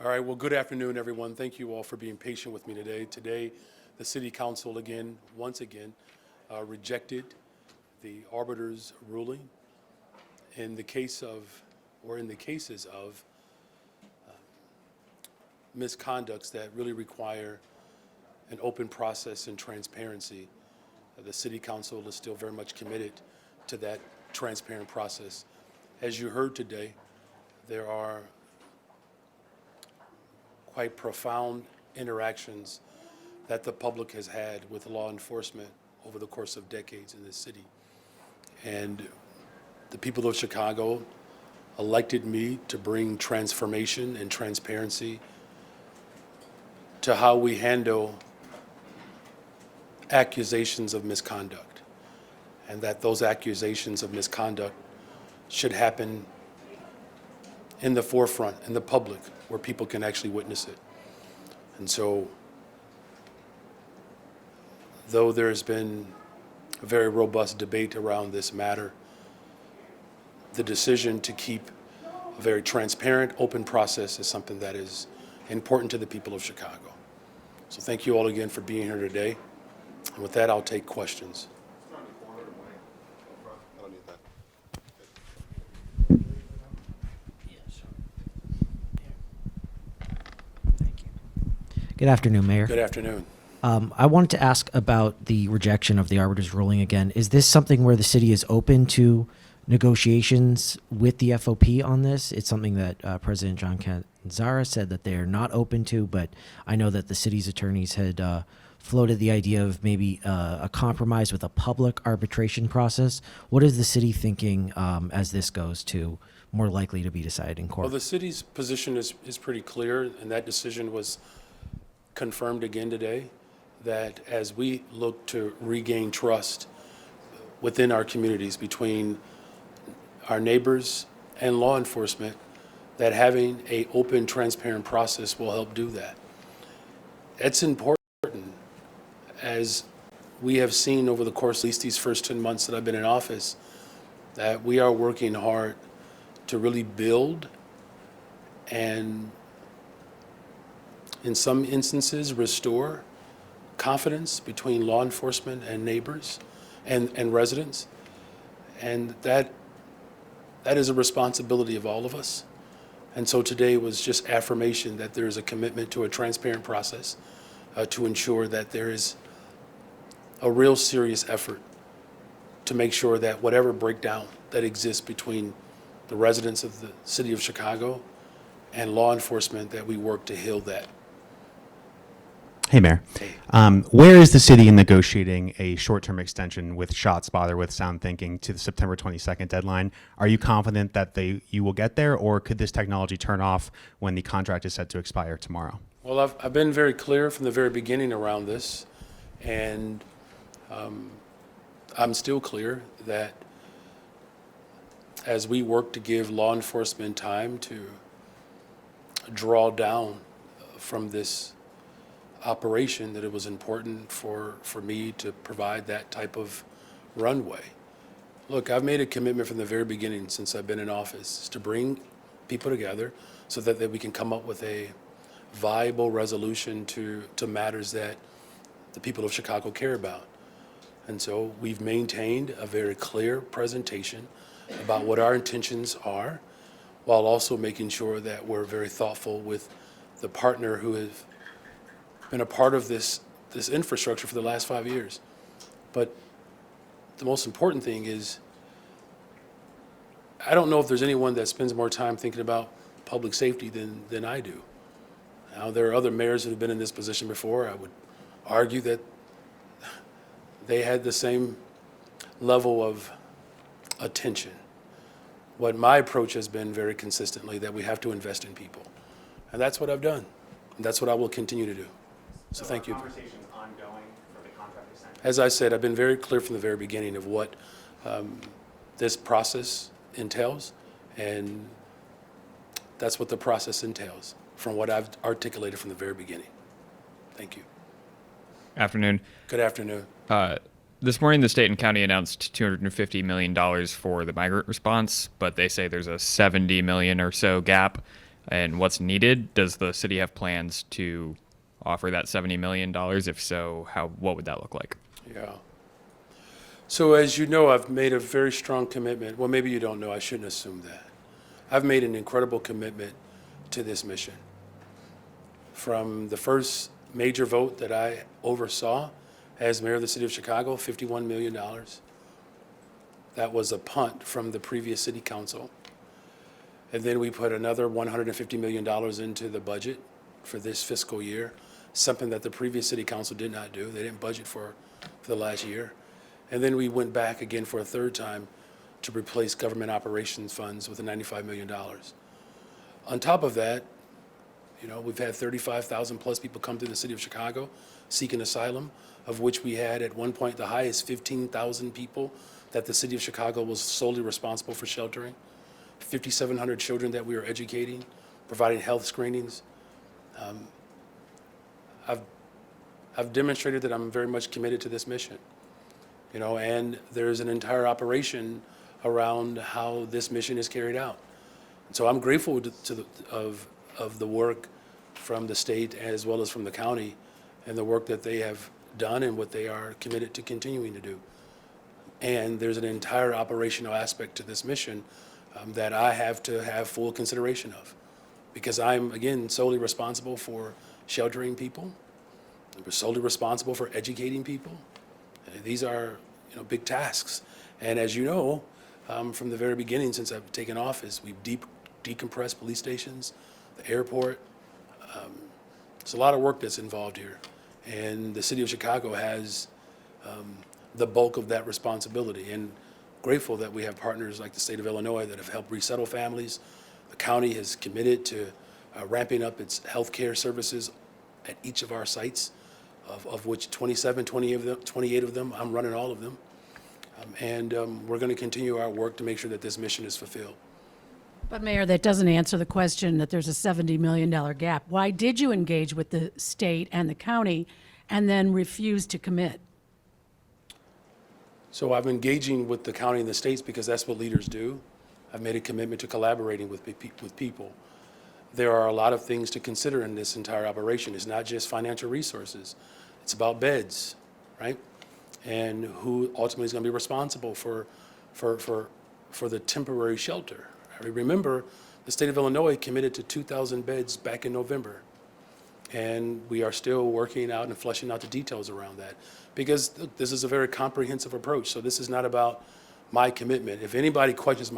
All right, well, good afternoon, everyone. Thank you all for being patient with me today. Today, the City Council once again, rejected the arbiter's ruling in the case of, or in the cases of misconducts that really require an open process and transparency. The City Council is still very much committed to that transparent process. As you heard today, there are quite profound interactions that the public has had with law enforcement over the course of decades in this city. And the people of Chicago elected me to bring transformation and transparency to how we handle accusations of misconduct, and that those accusations of misconduct should happen in the forefront, in the public, where people can actually witness it. And so, though there's been a very robust debate around this matter, the decision to keep a very transparent, open process is something that is important to the people of Chicago. So thank you all again for being here today. And with that, I'll take questions. Good afternoon, Mayor. Good afternoon. I wanted to ask about the rejection of the arbiter's ruling again. Is this something where the city is open to negotiations with the FOP on this? It's something that President John Canzara said that they are not open to, but I know that the city's attorneys had floated the idea of maybe a compromise with a public arbitration process. What is the city thinking as this goes to more likely to be decided in court? Well, the city's position is pretty clear, and that decision was confirmed again today, that as we look to regain trust within our communities between our neighbors and law enforcement, that having an open, transparent process will help do that. It's important, as we have seen over the course, at least these first 10 months that I've been in office, that we are working hard to really build and, in some instances, restore confidence between law enforcement and neighbors and residents. And that is a responsibility of all of us. And so today was just affirmation that there is a commitment to a transparent process to ensure that there is a real serious effort to make sure that whatever breakdown that exists between the residents of the city of Chicago and law enforcement, that we work to heal that. Hey, Mayor. Where is the city in negotiating a short-term extension with ShotSpotter with Sound Thinking to the September 22nd deadline? Are you confident that you will get there, or could this technology turn off when the contract is set to expire tomorrow? Well, I've been very clear from the very beginning around this, and I'm still clear that as we work to give law enforcement time to draw down from this operation, that it was important for me to provide that type of runway. Look, I've made a commitment from the very beginning since I've been in office to bring people together so that we can come up with a viable resolution to matters that the people of Chicago care about. And so we've maintained a very clear presentation about what our intentions are, while also making sure that we're very thoughtful with the partner who has been a part of this infrastructure for the last 5 years. But the most important thing is, I don't know if there's anyone that spends more time thinking about public safety than I do. Now, there are other mayors that have been in this position before. I would argue that they had the same level of attention. What my approach has been very consistently, that we have to invest in people. And that's what I've done. And that's what I will continue to do. So thank you. Conversations ongoing for the contract extension? As I said, I've been very clear from the very beginning of what this process entails, and that's what the process entails from what I've articulated from the very beginning. Thank you. Afternoon. Good afternoon. This morning, the state and county announced $250 million for the migrant response, but they say there's a $70 million or so gap. and what's needed? Does the city have plans to offer that $70 million? If so, what would that look like? Yeah. So as you know, I've made a very strong commitment. Well, maybe you don't know. I shouldn't assume that. I've made an incredible commitment to this mission. From the first major vote that I oversaw as mayor of the city of Chicago, $51 million. That was a punt from the previous city council. And then we put another $150 million into the budget for this fiscal year, something that the previous city council did not do. They didn't budget for the last year. And then we went back again for a third time to replace government operations funds with the $95 million. On top of that, you know, we've had 35,000 plus people come to the city of Chicago seeking asylum, of which we had at one point the highest 15,000 people that the city of Chicago was solely responsible for sheltering. 5,700 children that we are educating, providing health screenings. I've demonstrated that I'm very much committed to this mission, you know, and there's an entire operation around how this mission is carried out. So I'm grateful of the work from the state as well as from the county and the work that they have done and what they are committed to continuing to do. And there's an entire operational aspect to this mission that I have to have full consideration of, because I'm, again, solely responsible for sheltering people. We're solely responsible for educating people. These are, you know, big tasks. And as you know, from the very beginning, since I've taken office, we've decompressed police stations, the airport. There's a lot of work that's involved here. And the city of Chicago has the bulk of that responsibility. And grateful that we have partners like the state of Illinois that have helped resettle families. The county has committed to ramping up its healthcare services at each of our sites, of which 28 of them, I'm running all of them. We're going to continue our work to make sure that this mission is fulfilled. But Mayor, that doesn't answer the question that there's a $70 million gap. Why did you engage with the state and the county and then refuse to commit? So I'm engaging with the county and the states because that's what leaders do. I've made a commitment to collaborating with people. There are a lot of things to consider in this entire operation. It's not just financial resources. It's about beds, right? And who ultimately is going to be responsible for the temporary shelter. I remember the state of Illinois committed to 2,000 beds back in November. And we are still working out and fleshing out the details around that, because look, this is a very comprehensive approach. So this is not about my commitment. If anybody questions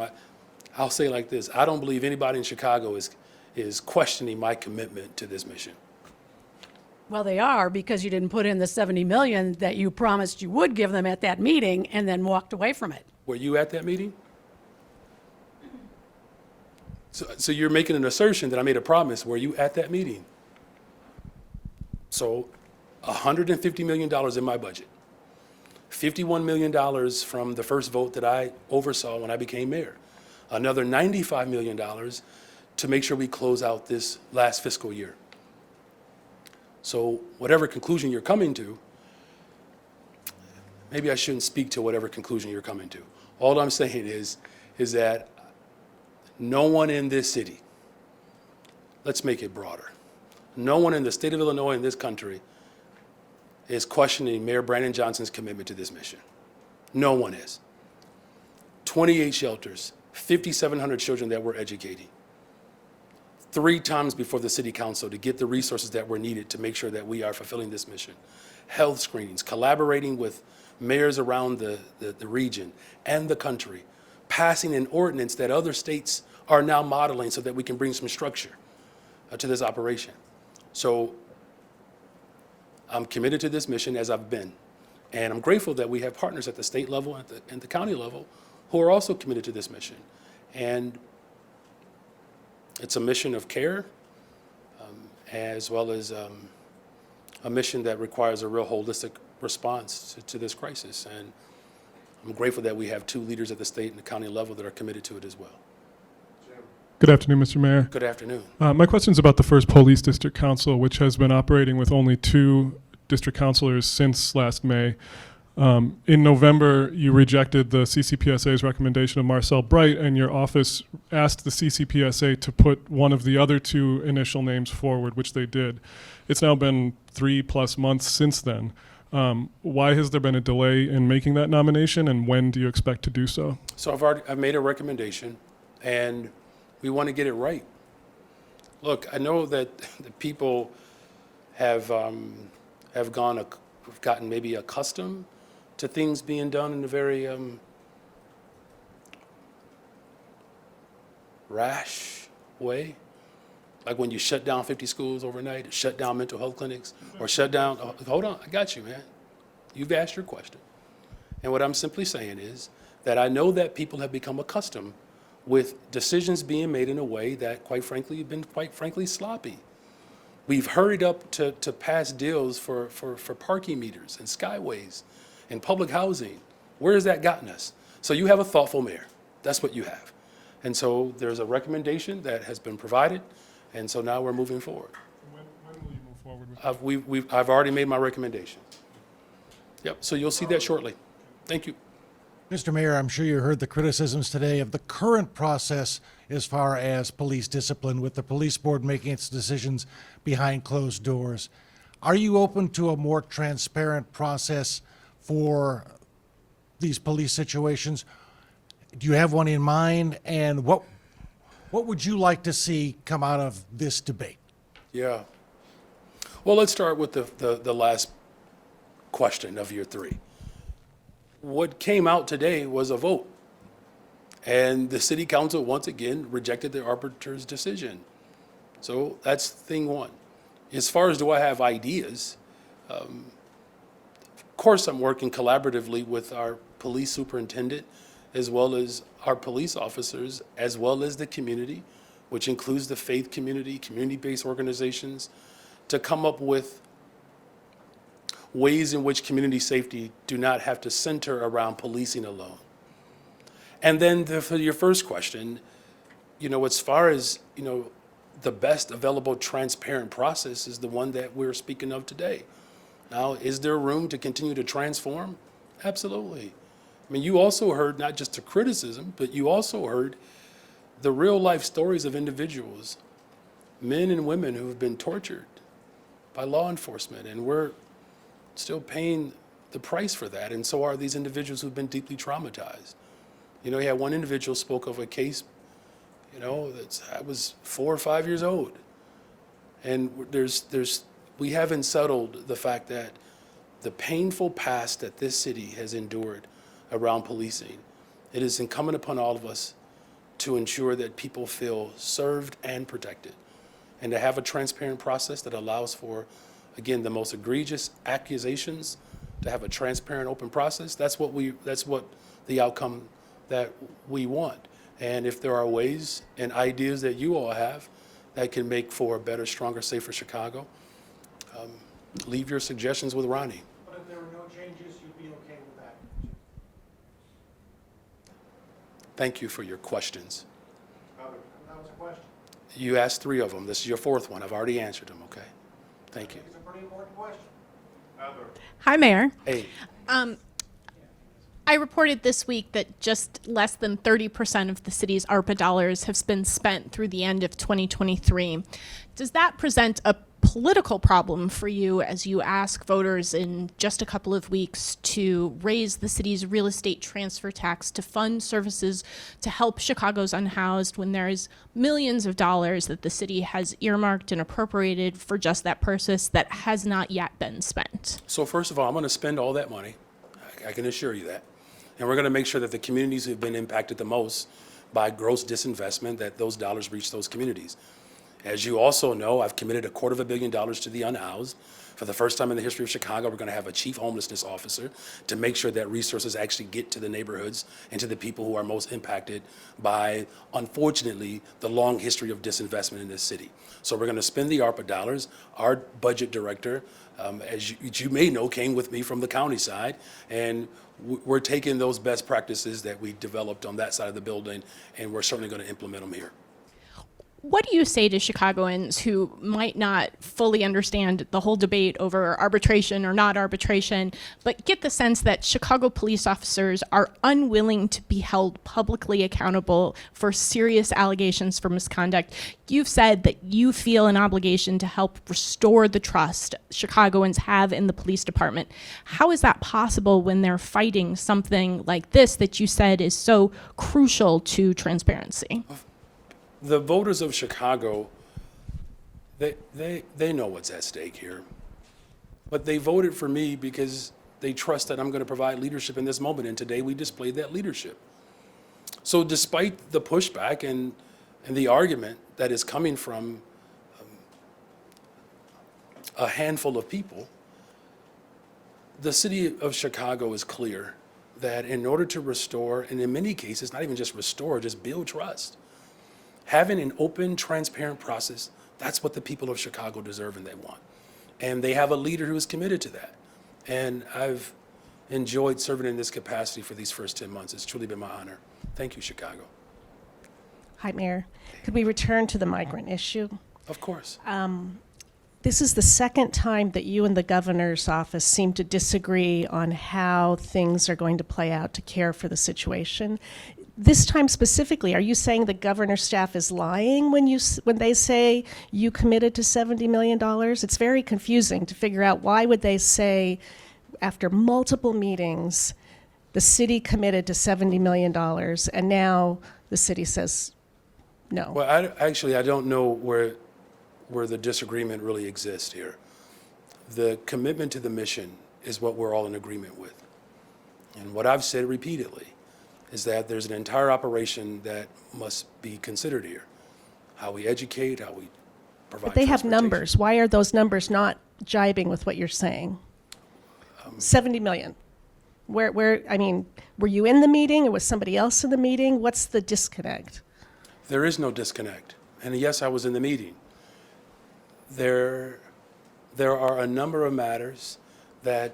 I'll say it like this: I don't believe anybody in Chicago is questioning my commitment to this mission. Well, they are, because you didn't put in the $70 million that you promised you would give them at that meeting and then walked away from it. Were you at that meeting? So you're making an assertion that I made a promise. Were you at that meeting? So $150 million in my budget, $51 million from the first vote that I oversaw when I became mayor, another $95 million to make sure we close out this last fiscal year. So whatever conclusion you're coming to, maybe I shouldn't speak to whatever conclusion you're coming to. All I'm saying is that no one in this city, let's make it broader, no one in the state of Illinois in this country is questioning Mayor Brandon Johnson's commitment to this mission. No one is. 28 shelters, 5,700 children that we're educating. 3 times before the city council to get the resources that were needed to make sure that we are fulfilling this mission. Health screenings, collaborating with mayors around the region and the country, passing an ordinance that other states are now modeling so that we can bring some structure to this operation. So I'm committed to this mission, as I've been. And I'm grateful that we have partners at the state level and the county level who are also committed to this mission. And it's a mission of care, as well as a mission that requires a real holistic response to this crisis. And I'm grateful that we have 2 leaders at the state and the county level that are committed to it as well. Good afternoon, Mr. Mayor. Good afternoon. My question is about the first Police District Council, which has been operating with only 2 district councilors since last May. In November, you rejected the CCPSA's recommendation of Marcel Bright, and your office asked the CCPSA to put one of the other two initial names forward, which they did. It's now been 3+ months since then. Why has there been a delay in making that nomination, and when do you expect to do so? So I've made a recommendation, and we want to get it right. Look, I know that the people have gotten maybe accustomed to things being done in a very rash way. Like when you shut down 50 schools overnight, shut down mental health clinics, or shut down, hold on, I got you, man. You've asked your question. And what I'm simply saying is that I know that people have become accustomed with decisions being made in a way that, quite frankly, have been quite frankly sloppy. We've hurried up to pass deals for parking meters and skyways and public housing. Where has that gotten us? So you have a thoughtful mayor. That's what you have. And so there's a recommendation that has been provided, and so now we're moving forward. When will you move forward with that? I've already made my recommendation. Yep, so you'll see that shortly. Thank you. Mr. Mayor, I'm sure you heard the criticisms today of the current process as far as police discipline, with the police board making its decisions behind closed doors. Are you open to a more transparent process for these police situations? Do you have one in mind? And what would you like to see come out of this debate? Yeah. Well, let's start with the last question of your three. What came out today was a vote. And the city council, once again, rejected the arbiter's decision. So that's thing one. As far as do I have ideas, of course I'm working collaboratively with our police superintendent, as well as our police officers, as well as the community, which includes the faith community, community-based organizations, to come up with ways in which community safety do not have to center around policing alone. And then for your first question, as far as, the best available transparent process is the one that we're speaking of today. Now, is there room to continue to transform? Absolutely. I mean, you also heard not just the criticism, but you also heard the real life stories of individuals, men and women who have been tortured by law enforcement, and we're still paying the price for that, and so are these individuals who've been deeply traumatized. You had one individual spoke of a case, I was 4 or 5 years old, and we haven't settled the fact that the painful past that this city has endured around policing, it is incumbent upon all of us to ensure that people feel served and protected, and to have a transparent process that allows for, again, the most egregious accusations, to have a transparent, open process. That's what the outcome that we want. And if there are ways and ideas that you all have that can make for a better, stronger, safer Chicago, leave your suggestions with Ronnie. But if there were no changes, you'd be okay with that? Thank you for your questions. That was a question. You asked 3 of them. This is your 4th one. I've already answered them, okay? Thank you. It's a pretty important question. Hi, Mayor. Hey, I reported this week that just less than 30% of the city's ARPA dollars have been spent through the end of 2023. Does that present a political problem for you as you ask voters in just a couple of weeks to raise the city's real estate transfer tax to fund services to help Chicago's unhoused, when there's millions of dollars that the city has earmarked and appropriated for just that purpose that has not yet been spent? so first of all, I'm going to spend all that money. I can assure you that. And we're going to make sure that the communities who've been impacted the most by gross disinvestment, that those dollars reach those communities. As you also know, I've committed $250 million to the unhoused. For the first time in the history of Chicago, we're going to have a chief homelessness officer to make sure that resources actually get to the neighborhoods and to the people who are most impacted by, unfortunately, the long history of disinvestment in this city. So we're going to spend the ARPA dollars. Our budget director, as you may know, came with me from the county side, and we're taking those best practices that we developed on that side of the building, and we're certainly going to implement them here. What do you say to Chicagoans who might not fully understand the whole debate over arbitration or not arbitration, but get the sense that Chicago police officers are unwilling to be held publicly accountable for serious allegations for misconduct? You've said that you feel an obligation to help restore the trust Chicagoans have in the police department. How is that possible when they're fighting something like this that you said is so crucial to transparency? The voters of Chicago, they know what's at stake here. But they voted for me because they trust that I'm going to provide leadership in this moment, and today we displayed that leadership. So despite the pushback and the argument that is coming from a handful of people, the city of Chicago is clear that in order to restore, and in many cases, not even just restore, just build trust, having an open, transparent process, that's what the people of Chicago deserve and they want. And they have a leader who is committed to that. And I've enjoyed serving in this capacity for these first 10 months. It's truly been my honor. Thank you, Chicago. Hi, Mayor. Could we return to the migrant issue? Of course. This is the second time that you and the governor's office seem to disagree on how things are going to play out to care for the situation. This time specifically, are you saying the governor's staff is lying when they say you committed to $70 million? It's very confusing to figure out why would they say, after multiple meetings, the city committed to $70 million, and now the city says no. Well, I don't know where the disagreement really exists here. The commitment to the mission is what we're all in agreement with. And what I've said repeatedly is that there's an entire operation that must be considered here. How we educate, how we provide But they have transportation. numbers. Why are those numbers not jibing with what you're saying? 70 million. I mean, were you in the meeting or was somebody else in the meeting? What's the disconnect? There is no disconnect. And yes, I was in the meeting. There are a number of matters that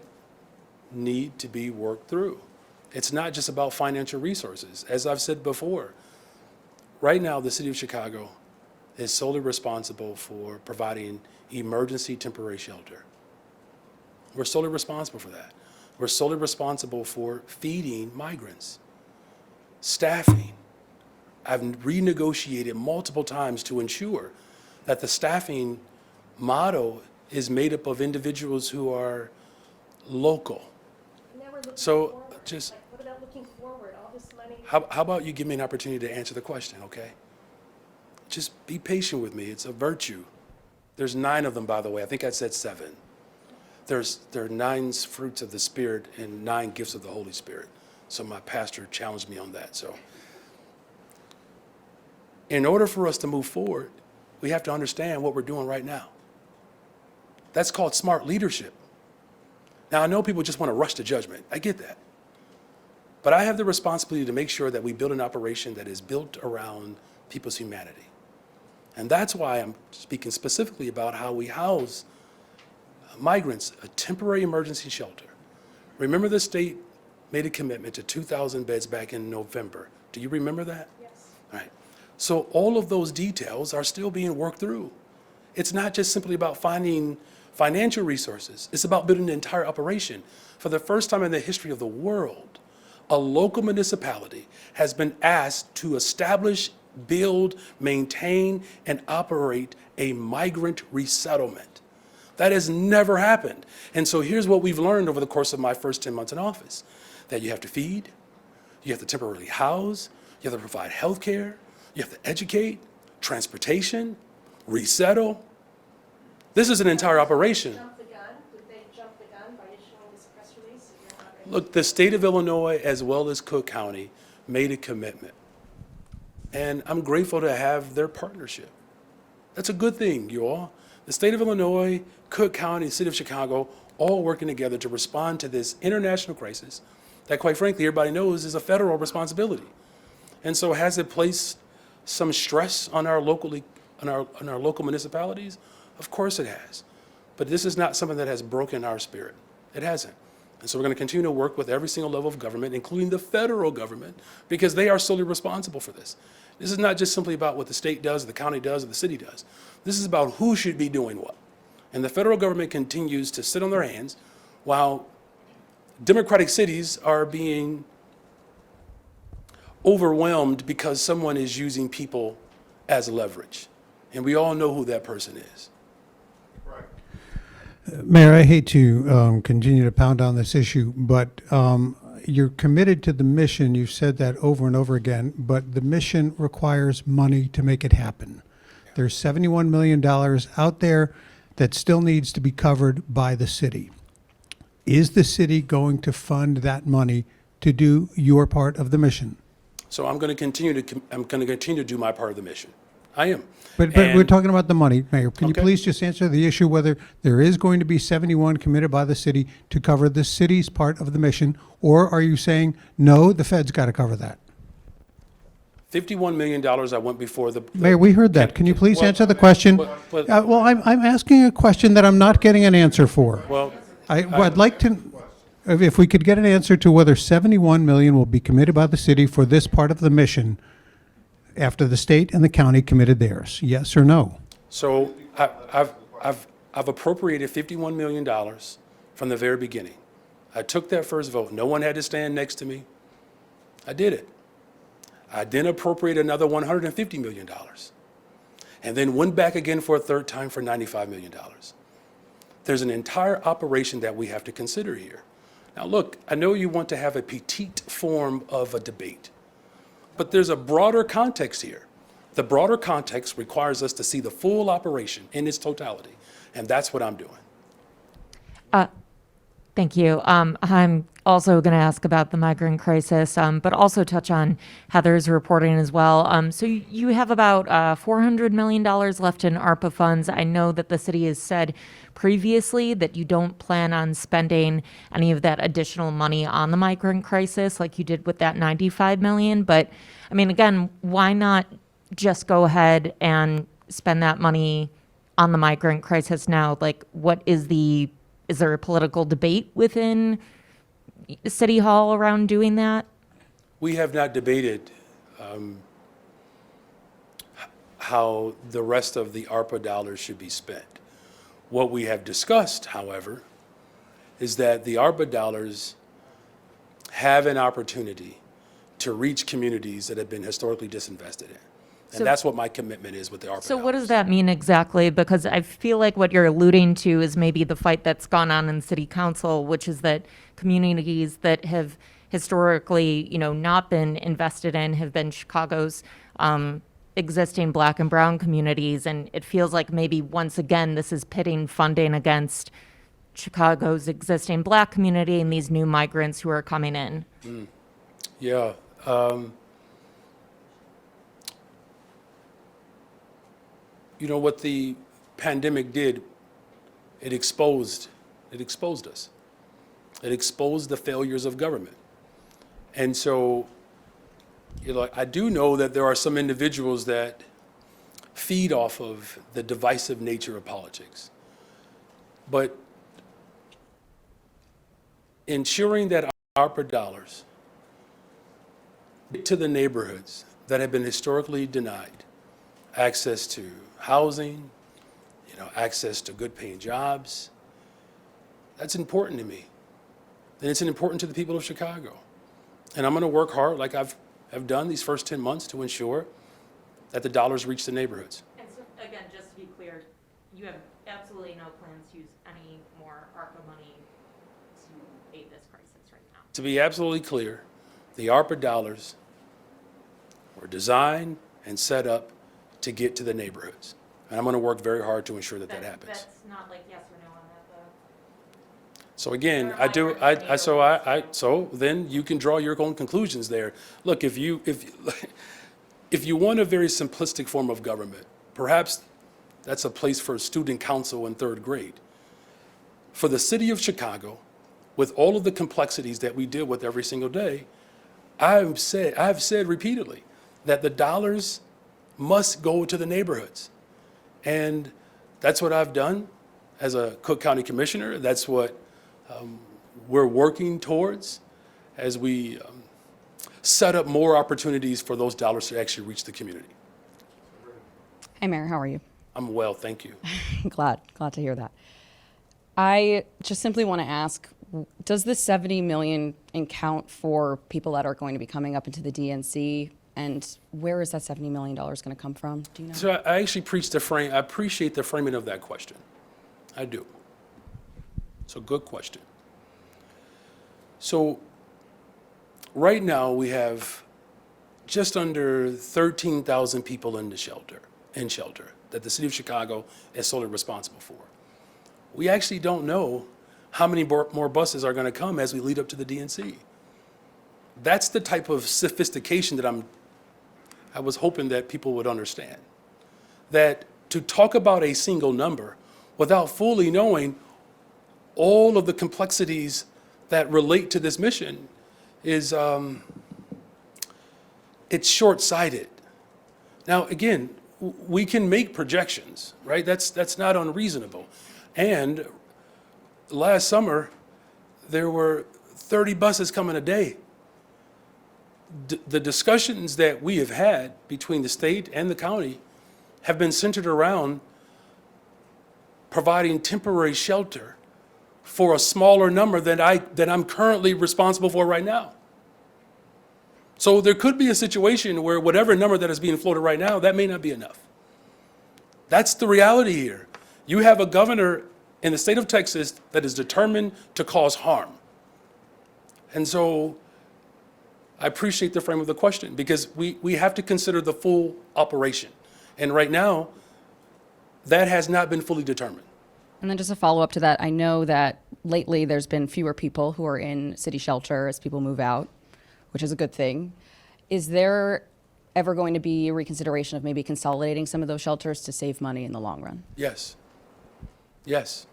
need to be worked through. It's not just about financial resources. As I've said before, right now the city of Chicago is solely responsible for providing emergency temporary shelter. We're solely responsible for that. We're solely responsible for feeding migrants, staffing. I've renegotiated multiple times to ensure that the staffing model is made up of individuals who are local. So just, What about looking forward? All this money. how about you give me an opportunity to answer the question, okay? Just be patient with me. It's a virtue. There's 9 of them, by the way. I think I said 7. There are 9 fruits of the Spirit and 9 gifts of the Holy Spirit. So my pastor challenged me on that. So in order for us to move forward, we have to understand what we're doing right now. That's called smart leadership. Now, I know people just want to rush to judgment. I get that. But I have the responsibility to make sure that we build an operation that is built around people's humanity. And that's why I'm speaking specifically about how we house migrants, a temporary emergency shelter. Remember, the state made a commitment to 2,000 beds back in November. Do you remember that? Yes. All right. So all of those details are still being worked through. It's not just simply about finding financial resources. It's about building an entire operation. For the first time in the history of the world, a local municipality has been asked to establish, build, maintain, and operate a migrant resettlement. That has never happened. And so here's what we've learned over the course of my first 10 months in office, that you have to feed, you have to temporarily house, you have to provide health care, you have to educate, transportation, resettle. This is an entire operation. Jump the gun? Did they jump the gun by issuing this press release? If you're not ready? Look, the state of Illinois, as well as Cook County, made a commitment. And I'm grateful to have their partnership. That's a good thing, you all. The state of Illinois, Cook County, the city of Chicago, all working together to respond to this international crisis that, quite frankly, everybody knows is a federal responsibility. And so has it placed some stress on our local municipalities? Of course it has. But this is not something that has broken our spirit. It hasn't. And so we're going to continue to work with every single level of government, including the federal government, because they are solely responsible for this. This is not just simply about what the state does, or the county does, or the city does. This is about who should be doing what. And the federal government continues to sit on their hands while democratic cities are being overwhelmed because someone is using people as leverage. And we all know who that person is. Mayor, I hate to continue to pound on this issue, but you're committed to the mission. You've said that over and over again, but the mission requires money to make it happen. There's $71 million out there that still needs to be covered by the city. Is the city going to fund that money to do your part of the mission? So I'm going to continue to do my part of the mission. I am. But And- we're talking about the money, Mayor. Can you Okay. please just answer the issue whether there is going to be 71 committed by the city to cover the city's part of the mission, or are you saying, no, the Fed's got to cover that? $51 million I went before the. Mayor, we heard that. Can you please well, answer the question? but- Well, I'm asking a question that I'm not getting an answer for. Well, I'd like to, if we could get an answer to whether 71 million will be committed by the city for this part of the mission after the state and the county committed theirs, yes or no? so I've appropriated $51 million from the very beginning. I took that first vote. No one had to stand next to me. I did it. I then appropriated another $150 million and then went back again for a third time for $95 million. There's an entire operation that we have to consider here. Now, look, I know you want to have a petite form of a debate, but there's a broader context here. The broader context requires us to see the full operation in its totality, and that's what I'm doing. Thank you. I'm also going to ask about the migrant crisis, but also touch on Heather's reporting as well. So you have about $400 million left in ARPA funds. I know that the city has said previously that you don't plan on spending any of that additional money on the migrant crisis like you did with that $95 million. But I mean, again, why not just go ahead and spend that money on the migrant crisis now? Like, is there a political debate within City Hall around doing that? We have not debated how the rest of the ARPA dollars should be spent. What we have discussed, however, is that the ARPA dollars have an opportunity to reach communities that have been historically disinvested in. And So- that's what my commitment is with the ARPA So dollars. what does that mean exactly? Because I feel like what you're alluding to is maybe the fight that's gone on in city council, which is that communities that have historically, not been invested in have been Chicago's existing Black and brown communities. And it feels like maybe once again, this is pitting funding against Chicago's existing Black community and these new migrants who are coming in. Yeah. What the pandemic did, it exposed us. It exposed the failures of government. And so, I do know that there are some individuals that feed off of the divisive nature of politics. But ensuring that ARPA dollars get to the neighborhoods that have been historically denied access to housing, access to good paying jobs, that's important to me. And it's important to the people of Chicago. And I'm going to work hard like I've done these first 10 months to ensure that the dollars reach the neighborhoods. And so, again, just to be clear, you have absolutely no plans to use any more ARPA money to aid this crisis right now. To be absolutely clear, the ARPA dollars were designed and set up to get to the neighborhoods. And I'm going to work very hard to ensure that that happens. That's not like yes or no on that, though. So again, There are I do, migrants so then you can draw your own conclusions there. Look, if you want a very simplistic form of government, perhaps that's a place for a student council in third grade. For the city of Chicago, with all of the complexities that we deal with every single day, I've said repeatedly that the dollars must go to the neighborhoods. And that's what I've done as a Cook County Commissioner. That's what we're working towards as we set up more opportunities for those dollars to actually reach the community. Hey, Mayor, how are you? I'm well, thank you. Glad to hear that. I just simply want to ask, does the 70 million account for people that are going to be coming up into the DNC? And where is that $70 million going to come from? Do you know? So I actually I appreciate the framing of that question. I do. It's a good question. So right now we have just under 13,000 people in shelter that the city of Chicago is solely responsible for. We actually don't know how many more buses are going to come as we lead up to the DNC. That's the type of sophistication that I was hoping that people would understand. That to talk about a single number without fully knowing all of the complexities that relate to this mission is, it's short-sighted. Now, again, we can make projections, right? That's not unreasonable. And last summer, there were 30 buses coming a day. The discussions that we have had between the state and the county have been centered around providing temporary shelter for a smaller number than I'm currently responsible for right now. So there could be a situation where whatever number that is being floated right now, that may not be enough. That's the reality here. You have a governor in the state of Texas that is determined to cause harm. And so I appreciate the frame of the question because we have to consider the full operation. And right now, that has not been fully determined. And then just a follow-up to that, I know that lately there's been fewer people who are in city shelter as people move out, which is a good thing. Is there ever going to be a reconsideration of maybe consolidating some of those shelters to save money in the long run? Yes. Yes.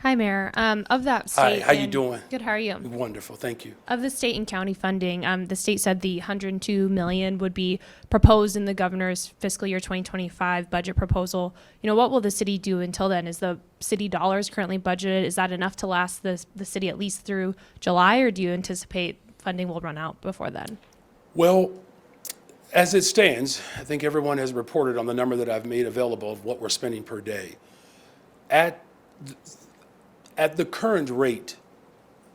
Hi, Mayor. Of that Hi, state. how you doing? Good. How are you? Wonderful, thank you. Of the state and county funding, the state said the $102 million would be proposed in the governor's fiscal year 2025 budget proposal. You know, what will the city do until then? Is the city dollars currently budgeted? Is that enough to last the city at least through July, or do you anticipate funding will run out before then? Well, as it stands, I think everyone has reported on the number that I've made available of what we're spending per day. At the current rate,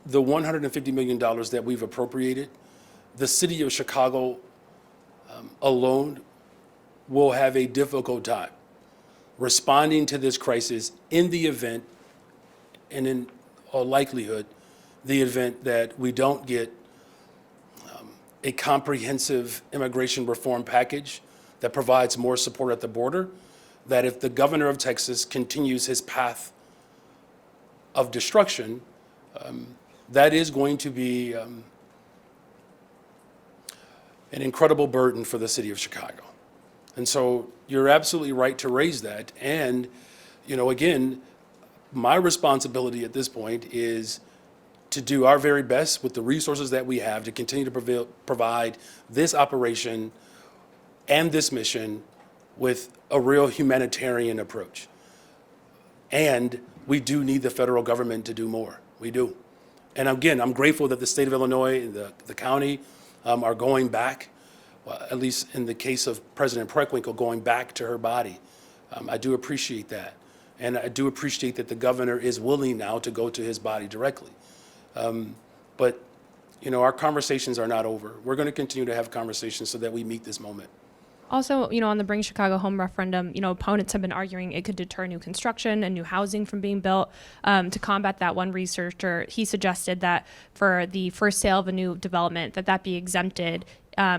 the $150 million that we've appropriated, the city of Chicago alone will have a difficult time responding to this crisis in the event, and in all likelihood, the event that we don't get a comprehensive immigration reform package that provides more support at the border, that if the governor of Texas continues his path of destruction, that is going to be an incredible burden for the city of Chicago. And so you're absolutely right to raise that. And, you know, again, my responsibility at this point is to do our very best with the resources that we have to continue to provide this operation and this mission with a real humanitarian approach. And we do need the federal government to do more. We do. And again, I'm grateful that the state of Illinois and the county are going back, well, at least in the case of President Preckwinkle, going back to her body. I do appreciate that. And I do appreciate that the governor is willing now to go to his body directly. But, you know, our conversations are not over. We're going to continue to have conversations so that we meet this moment. Also, you know, on the Bring Chicago Home referendum, you know, opponents have been arguing it could deter new construction and new housing from being built. To combat that, one researcher, he suggested that for the first sale of a new development, that be exempted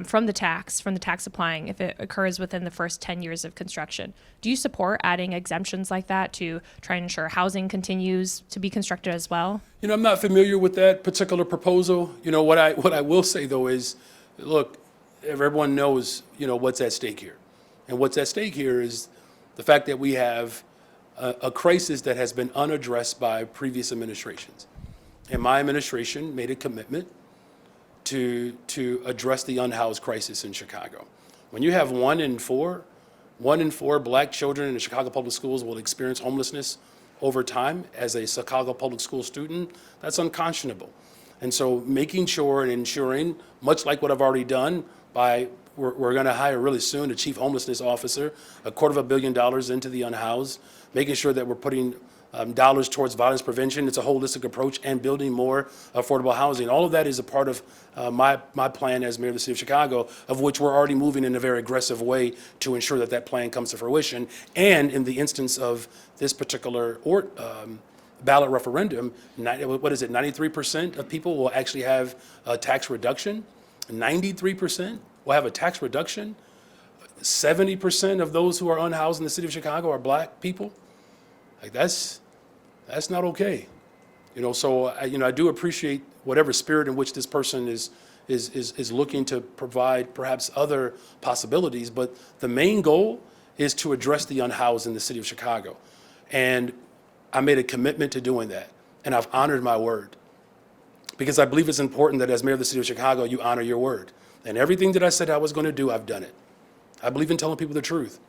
from the tax applying if it occurs within the first 10 years of construction. Do you support adding exemptions like that to try and ensure housing continues to be constructed as well? You know, I'm not familiar with that particular proposal. You know, what I will say, though, is, look, everyone knows, you know, what's at stake here. And what's at stake here is the fact that we have a crisis that has been unaddressed by previous administrations. And my administration made a commitment to address the unhoused crisis in Chicago. When you have 1 in 4 1 in 4 black children in the Chicago public schools will experience homelessness over time as a Chicago public school student. That's unconscionable. And so making sure and ensuring, much like what I've already done we're going to hire really soon a chief homelessness officer, $250 million into the unhoused, making sure that we're putting dollars towards violence prevention. It's a holistic approach, and building more affordable housing. All of that is a part of my plan as mayor of the city of Chicago, of which we're already moving in a very aggressive way to ensure that that plan comes to fruition. And in the instance of this particular ballot referendum, 93% of people will actually have a tax reduction. 93% will have a tax reduction. 70% of those who are unhoused in the city of Chicago are black people. Like that's not okay. So I do appreciate whatever spirit in which this person is looking to provide perhaps other possibilities, but the main goal is to address the unhoused in the city of Chicago. And I made a commitment to doing that, and I've honored my word. Because I believe it's important that as mayor of the city of Chicago, you honor your word. And everything that I said I was going to do, I've done it. I believe in telling people the truth.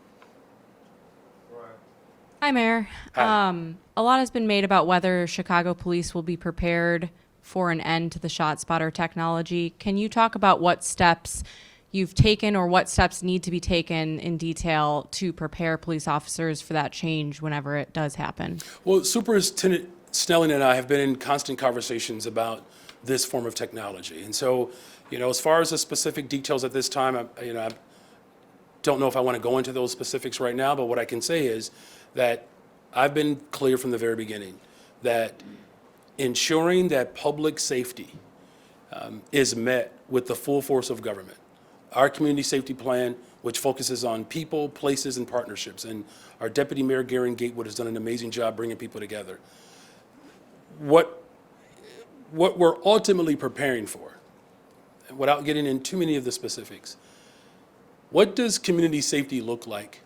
Hi, Mayor. Hi. A lot has been made about whether Chicago police will be prepared for an end to the ShotSpotter technology. Can you talk about what steps you've taken or what steps need to be taken in detail to prepare police officers for that change whenever it does happen? Well, Superintendent Snelling and I have been in constant conversations about this form of technology. And so, as far as the specific details at this time, I don't know if I want to go into those specifics right now, but what I can say is that I've been clear from the very beginning that ensuring that public safety is met with the full force of government. Our community safety plan, which focuses on people, places, and partnerships, and our Deputy Mayor Garen Gatewood has done an amazing job bringing people together. What we're ultimately preparing for, without getting into too many of the specifics, what does community safety look like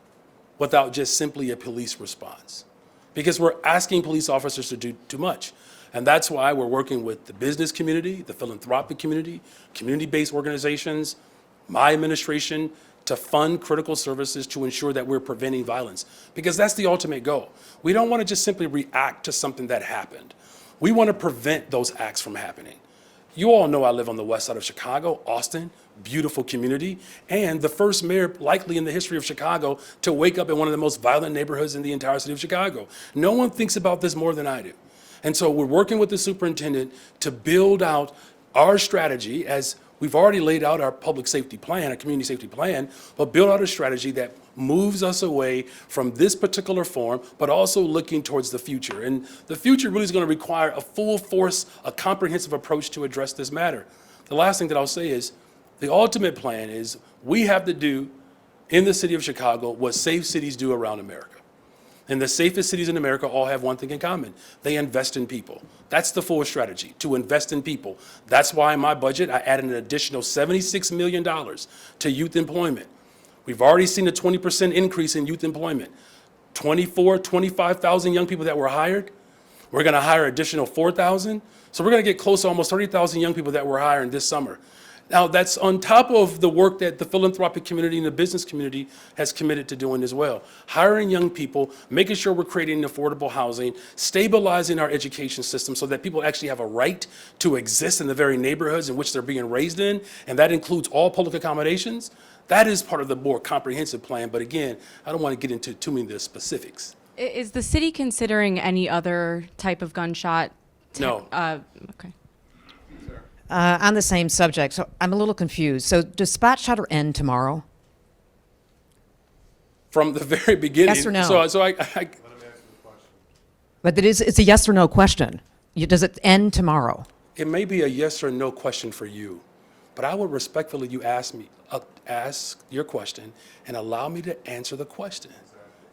without just simply a police response? Because we're asking police officers to do too much. And that's why we're working with the business community, the philanthropic community, community-based organizations, my administration, to fund critical services to ensure that we're preventing violence. Because that's the ultimate goal. We don't want to just simply react to something that happened. We want to prevent those acts from happening. You all know I live on the west side of Chicago, Austin, beautiful community, and the first mayor likely in the history of Chicago to wake up in one of the most violent neighborhoods in the entire city of Chicago. No one thinks about this more than I do. And so we're working with the superintendent to build out our strategy, as we've already laid out our public safety plan, a community safety plan, but build out a strategy that moves us away from this particular form, but also looking towards the future. And the future really is going to require a full force, a comprehensive approach to address this matter. The last thing that I'll say is the ultimate plan is we have to do in the city of Chicago what safe cities do around America. And the safest cities in America all have one thing in common. They invest in people. That's the full strategy, to invest in people. That's why in my budget, I added an additional $76 million to youth employment. We've already seen a 20% increase in youth employment. 25,000 young people that were hired. We're going to hire additional 4,000. So we're going to get close to almost 30,000 young people that we're hiring this summer. Now, that's on top of the work that the philanthropic community and the business community has committed to doing as well. Hiring young people, making sure we're creating affordable housing, stabilizing our education system so that people actually have a right to exist in the very neighborhoods in which they're being raised in, and that includes all public accommodations. That is part of the more comprehensive plan, but again, I don't want to get into too many of the specifics. Is the city considering any other type of gunshot? No. Okay. On the same subject, so I'm a little confused. So does Spot Shutter end tomorrow? From the very beginning. Yes or no? So I But it's a yes or no question. Does it end tomorrow? it may be a yes or no question for you, but I would respectfully ask your question and allow me to answer the question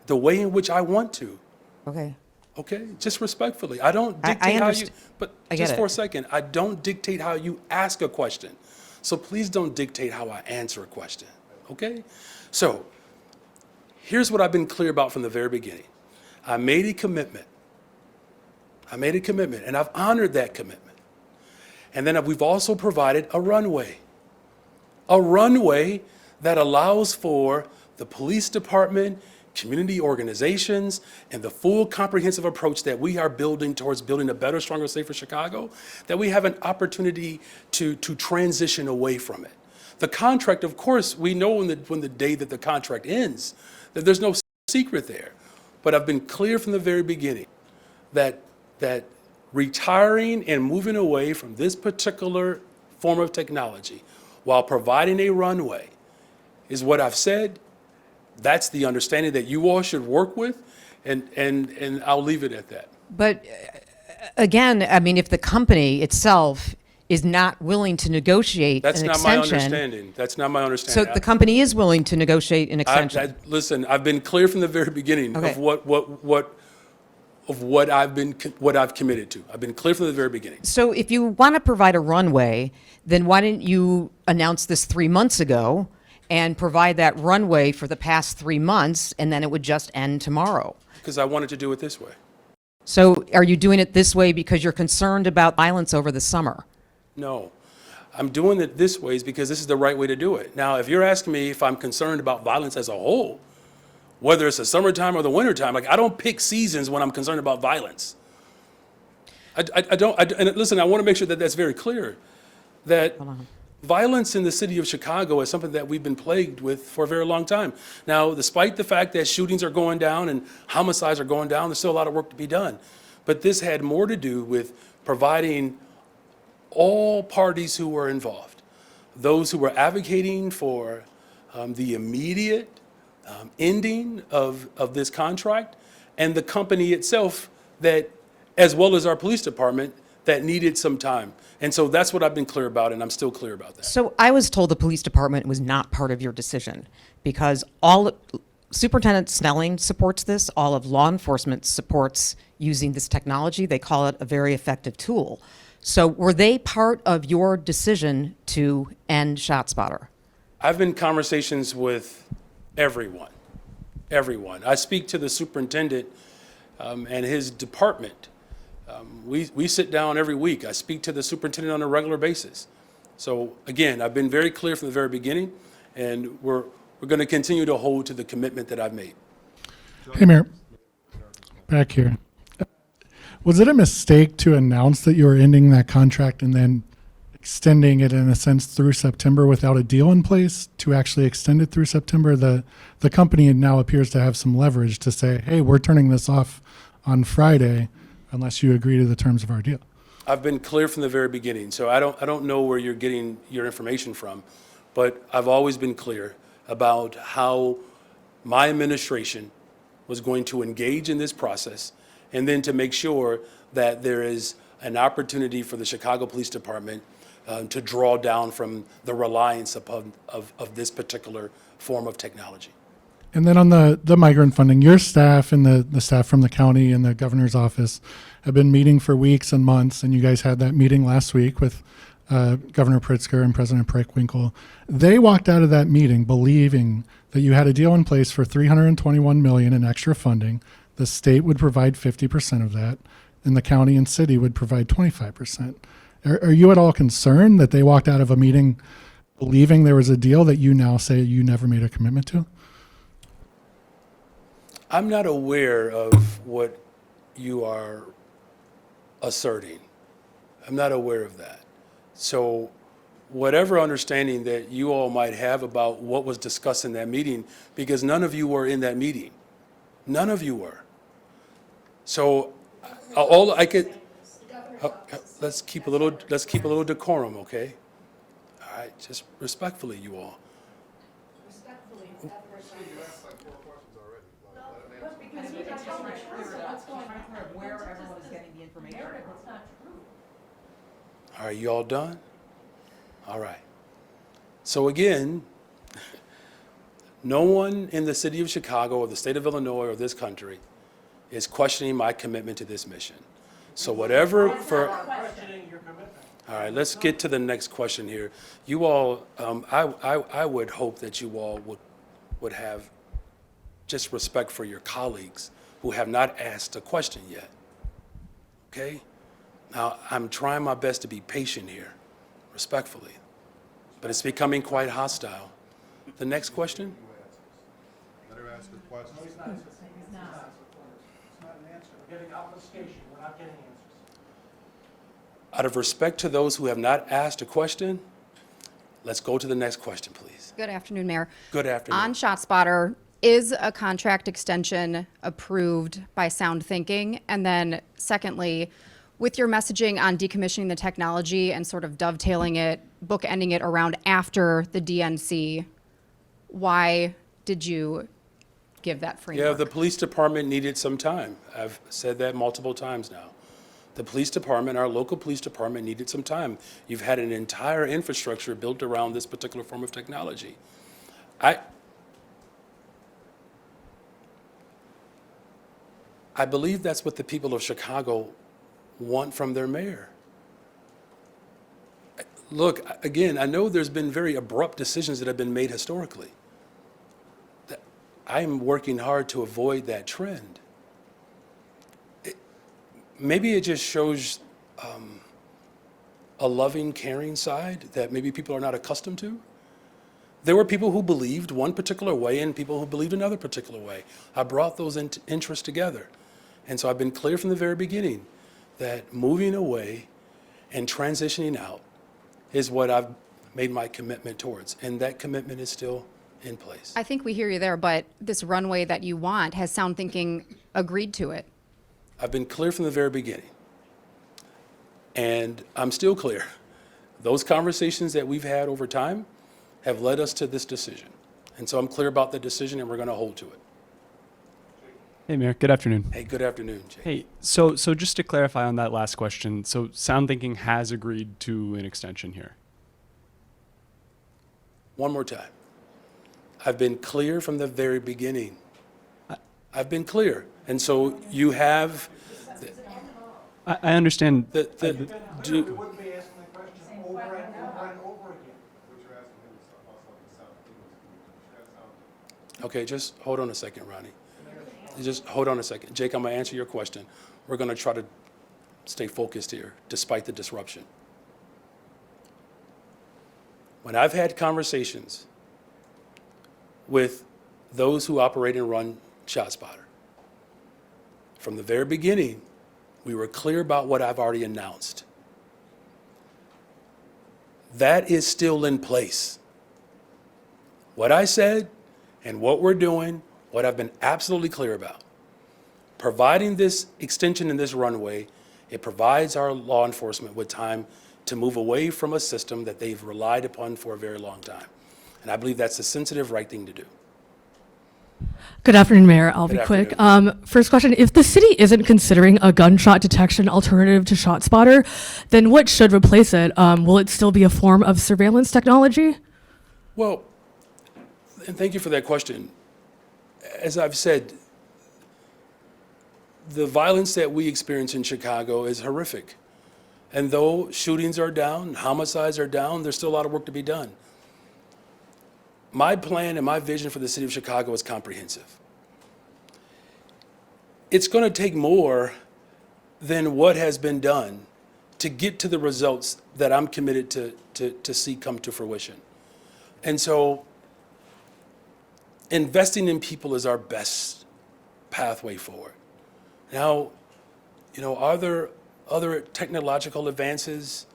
the way in which I want to. Okay. Okay, just respectfully. I don't dictate how you, understand. but I get just for it. a second, I don't dictate how you ask a question. So please don't dictate how I answer a question, okay? So here's what I've been clear about from the very beginning. I made a commitment, and I've honored that commitment. And then we've also provided a runway that allows for the police department, community organizations, and the full comprehensive approach that we are building towards building a better, stronger, safer Chicago, that we have an opportunity to transition away from it. The contract, of course, we know when the day that the contract ends, that there's no secret there. But I've been clear from the very beginning that retiring and moving away from this particular form of technology while providing a runway is what I've said. That's the understanding that you all should work with, and I'll leave it at that. But again, I mean, if the company itself is not willing to negotiate That's an not my extension. understanding. That's not my So understanding. the company is willing to negotiate an extension. Listen, I've been clear from the very beginning Okay. of what I've committed to. I've been clear from the very beginning. So if you want to provide a runway, then why didn't you announce this 3 months ago and provide that runway for the past 3 months, and then it would just end tomorrow? Because I wanted to do it this way. So are you doing it this way because you're concerned about violence over the summer? No. I'm doing it this way because this is the right way to do it. Now, if you're asking me if I'm concerned about violence as a whole, whether it's the summertime or the wintertime, like I don't pick seasons when I'm concerned about violence. And listen, I want to make sure that that's very clear, that violence in the city of Chicago is something that we've been plagued with for a very long time. Now, despite the fact that shootings are going down and homicides are going down, there's still a lot of work to be done. But this had more to do with providing all parties who were involved, those who were advocating for the immediate ending of this contract, and the company itself that, as well as our police department, that needed some time. And so that's what I've been clear about, and I'm still clear about that. So I was told the police department was not part of your decision because Superintendent Snelling supports this, all of law enforcement supports using this technology. They call it a very effective tool. So were they part of your decision to end ShotSpotter? I've been in conversations with everyone. I speak to the superintendent and his department. We sit down every week. I speak to the superintendent on a regular basis. So again, I've been very clear from the very beginning, and we're going to continue to hold to the commitment that I've made. Hey, Mayor. Back here. Was it a mistake to announce that you were ending that contract and then extending it in a sense through September without a deal in place to actually extend it through September? The company now appears to have some leverage to say, hey, we're turning this off on Friday unless you agree to the terms of our deal. I've been clear from the very beginning, so I don't know where you're getting your information from, but I've always been clear about how my administration was going to engage in this process, and then to make sure that there is an opportunity for the Chicago Police Department to draw down from the reliance upon of this particular form of technology. And then on the migrant funding, your staff and the staff from the county and the governor's office have been meeting for weeks and months, and you guys had that meeting last week with Governor Pritzker and President Preckwinkle. They walked out of that meeting believing that you had a deal in place for $321 million in extra funding. The state would provide 50% of that, and the county and city would provide 25%. Are you at all concerned that they walked out of a meeting believing there was a deal that you now say you never made a commitment to? I'm not aware of what you are asserting. I'm not aware of that. So whatever understanding that you all might have about what was discussed in that meeting, because none of you were in that meeting. None of you were. So all I could, let's keep a little decorum, okay? All right, just respectfully, you all. All right, you all done? All right. So again, no one in the city of Chicago or the state of Illinois or this country is questioning my commitment to this mission. So whatever for... All right, let's get to the next question here. You all, I would hope that you all would have just respect for your colleagues who have not asked a question yet, okay? Now, I'm trying my best to be patient here, respectfully, but it's becoming quite hostile. The next question? ask a question. No, he's not. It's not an answer. We're getting obfuscation. We're not getting answers. Out of respect to those who have not asked a question, let's go to the next question, please. Good afternoon, Mayor. Good afternoon. On ShotSpotter, is a contract extension approved by Sound Thinking? And then secondly, with your messaging on decommissioning the technology and sort of dovetailing it, bookending it around after the DNC, why did you give that framework? Yeah, the police department needed some time. I've said that multiple times now. The police department, our local police department, needed some time. You've had an entire infrastructure built around this particular form of technology. I believe that's what the people of Chicago want from their mayor. Look, again, I know there's been very abrupt decisions that have been made historically. I'm working hard to avoid that trend. Maybe it just shows a loving, caring side that maybe people are not accustomed to. There were people who believed one particular way and people who believed another particular way. I brought those interests together. And so I've been clear from the very beginning that moving away and transitioning out is what I've made my commitment towards. And that commitment is still in place. I think we hear you there, but this runway that you want, has Sound Thinking agreed to it? I've been clear from the very beginning. And I'm still clear. Those conversations that we've had over time have led us to this decision. And so I'm clear about the decision and we're going to hold to it. Hey, Mayor. Good afternoon. Hey, good afternoon, Jay. Hey, so just to clarify on that last question, so Sound Thinking has agreed to an extension here. One more time. I've been clear from the very beginning. I've been clear. And so you have... I understand. You wouldn't be asking the question over and over again. Okay, just hold on a second, Ronnie. Just hold on a second. Jake, I'm going to answer your question. We're going to try to stay focused here, despite the disruption. When I've had conversations with those who operate and run ShotSpotter, from the very beginning, we were clear about what I've already announced. That is still in place. What I said and what we're doing, what I've been absolutely clear about. Providing this extension in this runway, it provides our law enforcement with time to move away from a system that they've relied upon for a very long time. And I believe that's the sensitive, right thing to do. Good afternoon, Mayor. I'll be quick. First question, if the city isn't considering a gunshot detection alternative to ShotSpotter, then what should replace it? Will it still be a form of surveillance technology? Well, and thank you for that question. As I've said, the violence that we experience in Chicago is horrific. And though shootings are down, homicides are down, there's still a lot of work to be done. My plan and my vision for the city of Chicago is comprehensive. It's going to take more than what has been done to get to the results that I'm committed to see come to fruition. And so investing in people is our best pathway forward. Now, are there other technological advances,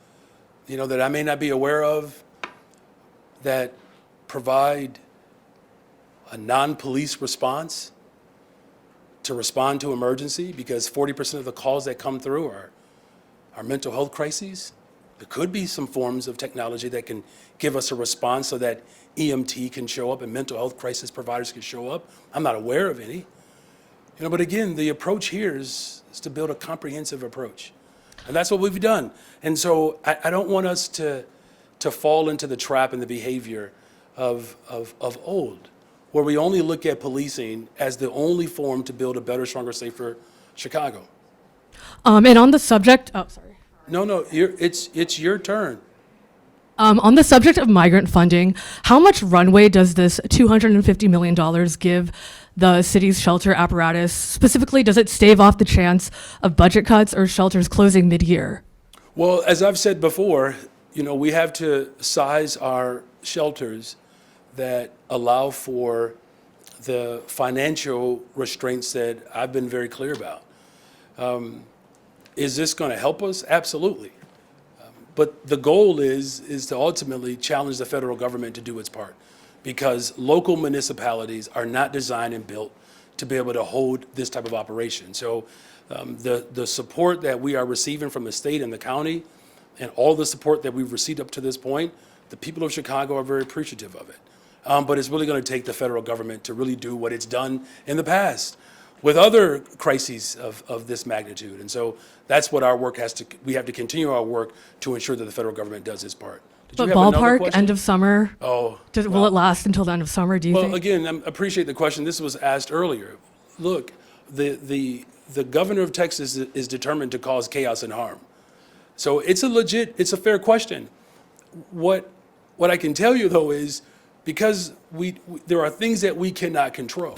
that I may not be aware of that provide a non-police response to respond to emergency? Because 40% of the calls that come through are mental health crises. There could be some forms of technology that can give us a response so that EMT can show up and mental health crisis providers can show up. I'm not aware of any. But again, the approach here is to build a comprehensive approach. And that's what we've done. And so I don't want us to fall into the trap and the behavior of old, where we only look at policing as the only form to build a better, stronger, safer Chicago. And on the subject, sorry. No, it's your turn. On the subject of migrant funding, how much runway does this $250 million give the city's shelter apparatus? Specifically, does it stave off the chance of budget cuts or shelters closing mid-year? Well, as I've said before, we have to size our shelters that allow for the financial restraints that I've been very clear about. Is this going to help us? Absolutely. But the goal is to ultimately challenge the federal government to do its part, because local municipalities are not designed and built to be able to hold this type of operation. So the support that we are receiving from the state and the county, and all the support that we've received up to this point, the people of Chicago are very appreciative of it. But it's really going to take the federal government to really do what it's done in the past with other crises of this magnitude. And so that's what our work we have to continue our work to ensure that the federal government does its part. Did But you have another ballpark, question? end of summer? Oh. Will it last until the end of summer, do you Well, think? again, I appreciate the question. This was asked earlier. Look, the governor of Texas is determined to cause chaos and harm. So it's a fair question. What I can tell you, though, is because there are things that we cannot control.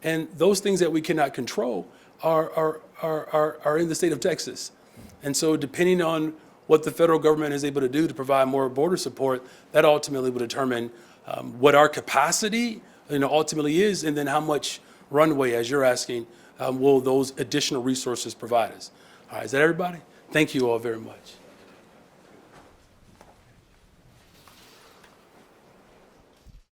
And those things that we cannot control are in the state of Texas. And so depending on what the federal government is able to do to provide more border support, that ultimately will determine what our capacity ultimately is, and then how much runway, as you're asking, will those additional resources provide us. All right, is that everybody? Thank you all very much.